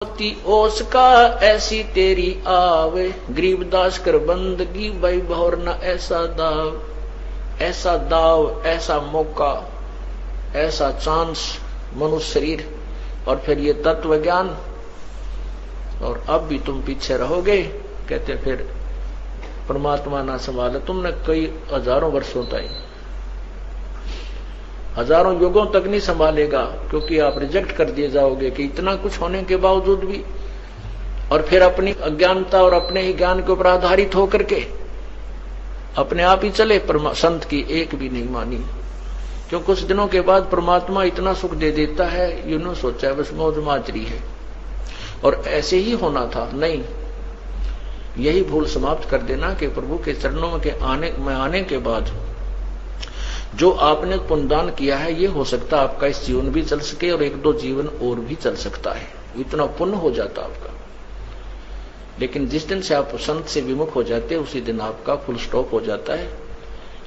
मोती ओस का ऐसी तेरी आवे, गरीबदास कर बंदगी भाई भौर न ऐसा दाव, ऐसा दाव, ऐसा मौका, ऐसा चांस मनुष्य शरीर और फिर ये तत्व ज्ञान, और अब भी तुम पीछे रहोगे। कहते फिर परमात्मा ना संभाले तुमने कई हजारों वर्षों तक, हजारों युगों तक नहीं संभालेगा, क्योंकि आप रिजेक्ट कर दिए जाओगे कि इतना कुछ होने के बावजूद भी, और फिर अपनी अज्ञानता और अपने ही ज्ञान के ऊपर आधारित होकर के अपने आप ही चले, संत की एक भी नहीं मानी। क्यों कुछ दिनों के बाद परमात्मा इतना सुख दे देता है, यूं सोचा बस मौज माजरी है और ऐसे ही होना था। नहीं, यही भूल समाप्त कर देना कि प्रभु के चरणों के आने के बाद जो आपने पुण्यदान किया है, ये हो सकता है आपका इस जीवन भी चल सके और एक दो जीवन और भी चल सकता है, इतना पुण्य हो जाता आपका। लेकिन जिस दिन से आप संत से विमुख हो जाते हैं उसी दिन आपका फुल स्टॉप हो जाता है।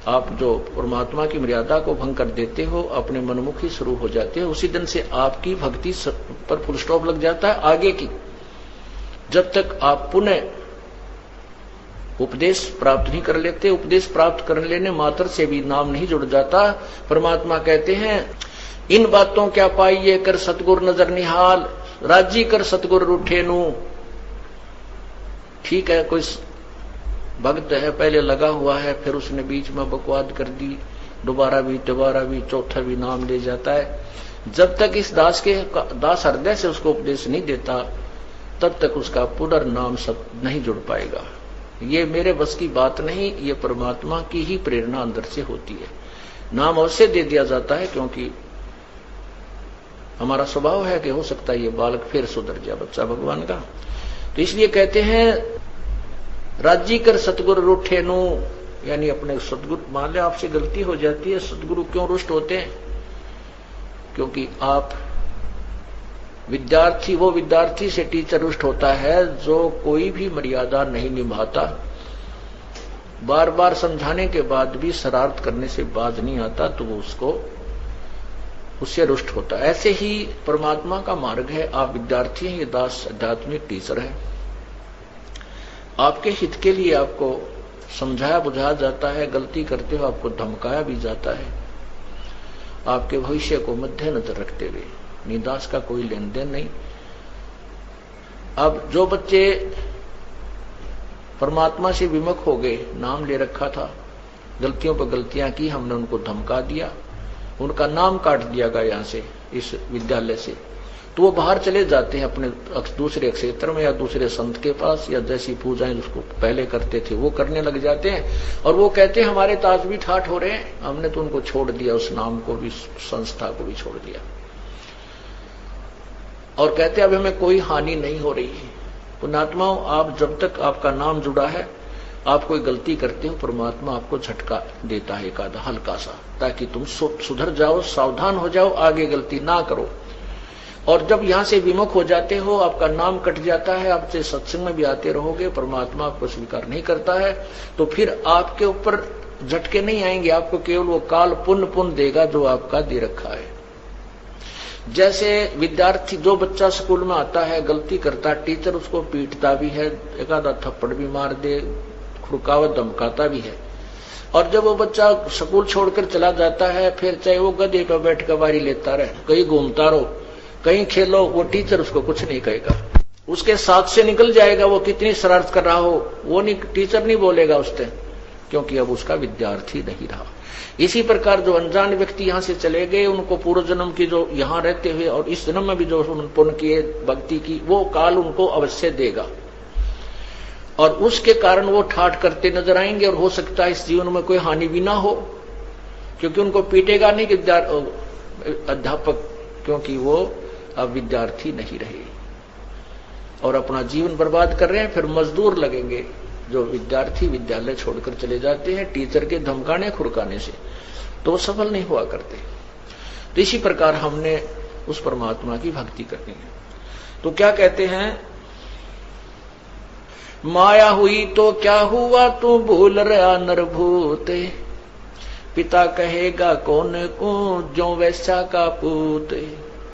आप जो परमात्मा की मर्यादा को भंग कर देते हो, अपने मनमुखी शुरू हो जाते हो, उसी दिन से आपकी भक्ति पर फुल स्टॉप लग जाता है आगे की। जब तक आप पुनः उपदेश प्राप्त नहीं कर लेते, उपदेश प्राप्त कर लेने मात्र से भी नाम नहीं जुड़ जाता। परमात्मा कहते हैं इन बातों क्या पाइए कर सतगुर नजर निहाल, राजी कर सतगुर रूठे नू। ठीक है, कोई भक्त है पहले लगा हुआ है, फिर उसने बीच में बकवाद कर दी, दोबारा भी चौथा भी नाम ले जाता है। जब तक इस दास हृदय से उसको उपदेश नहीं देता, तब तक उसका पुनर्नाम सब नहीं जुड़ पाएगा। ये मेरे बस की बात नहीं, ये परमात्मा की ही प्रेरणा अंदर से होती है। नाम अवश्य दे दिया जाता है, क्योंकि हमारा स्वभाव है कि हो सकता है ये बालक फिर सुधर जाए, बच्चा भगवान का। तो इसलिए कहते हैं राजी कर सतगुरु रूठे नु, यानी अपने सतगुरु, मान ले आपसे गलती हो जाती है, सतगुरु क्यों रुष्ट होते हैं? क्योंकि आप विद्यार्थी, वो विद्यार्थी से टीचर रुष्ट होता है जो कोई भी मर्यादा नहीं निभाता, बार बार समझाने के बाद भी शरारत करने से बाज नहीं आता, तो वो उससे रुष्ट होता है। ऐसे ही परमात्मा का मार्ग है, आप विद्यार्थी हैं, ये दास आध्यात्मिक टीचर है। आपके हित के लिए आपको समझाया बुझाया जाता है, गलती करते हो आपको धमकाया भी जाता है, आपके भविष्य को मद्देनजर रखते हुए। निदास का कोई लेन देन नहीं। अब जो बच्चे परमात्मा से विमुख हो गए, नाम ले रखा था, गलतियों पर गलतियां की, हमने उनको धमका दिया, उनका नाम काट दिया गया यहां से, इस विद्यालय से, तो वो बाहर चले जाते हैं अपने दूसरे क्षेत्र में या दूसरे संत के पास, या जैसी पूजाएं जिसको पहले करते थे वो करने लग जाते हैं। और वो कहते हैं हमारे ताज भी ठाठ हो रहे हैं, हमने तो उनको छोड़ दिया, उस नाम को भी, संस्था को भी छोड़ दिया, और कहते हैं अब हमें कोई हानि नहीं हो रही है। पुण्यात्माओं, आप जब तक आपका नाम जुड़ा है, आप कोई गलती करते हो, परमात्मा आपको झटका देता है एक आधा हल्का सा, ताकि तुम सुधर जाओ, सावधान हो जाओ, आगे गलती ना करो। और जब यहां से विमुख हो जाते हो, आपका नाम कट जाता है, आपसे सत्संग में भी आते रहोगे, परमात्मा आपको स्वीकार नहीं करता है, तो फिर आपके ऊपर झटके नहीं आएंगे, आपको केवल वो काल पुण्य देगा जो आपका दे रखा है। जैसे विद्यार्थी, जो बच्चा स्कूल में आता है, गलती करता, टीचर उसको पीटता भी है, एक आधा थप्पड़ भी मार दे, खुड़कावत धमकाता भी है, और जब वो बच्चा स्कूल छोड़कर चला जाता है, फिर चाहे वो गधे पर बैठ कर बारी लेता रहे, कहीं घूमता रहो, कहीं खेलो, वो टीचर उसको कुछ नहीं कहेगा, उसके साथ से निकल जाएगा, वो कितनी शरारत कर रहा हो, वो नहीं, टीचर नहीं बोलेगा उससे, क्योंकि अब उसका विद्यार्थी नहीं रहा। इसी प्रकार जो अनजान व्यक्ति यहां से चले गए, उनको पूर्व जन्म की जो यहां रहते हुए और इस जन्म में भी जो पुण्य किए, भक्ति की, वो काल उनको अवश्य देगा, और उसके कारण वो ठाठ करते नजर आएंगे, और हो सकता है इस जीवन में कोई हानि भी ना हो, क्योंकि उनको पीटेगा नहीं अध्यापक, क्योंकि वो अब विद्यार्थी नहीं रहे और अपना जीवन बर्बाद कर रहे हैं। फिर मजदूर लगेंगे जो विद्यार्थी विद्यालय छोड़कर चले जाते हैं टीचर के धमकाने खुरकाने से, तो वो सफल नहीं हुआ करते। तो इसी प्रकार हमने उस परमात्मा की भक्ति करनी है। तो क्या कहते हैं, माया हुई तो क्या हुआ, तू भूल रहा नरभूत, पिता कहेगा कौन को जो वैसा का पूत।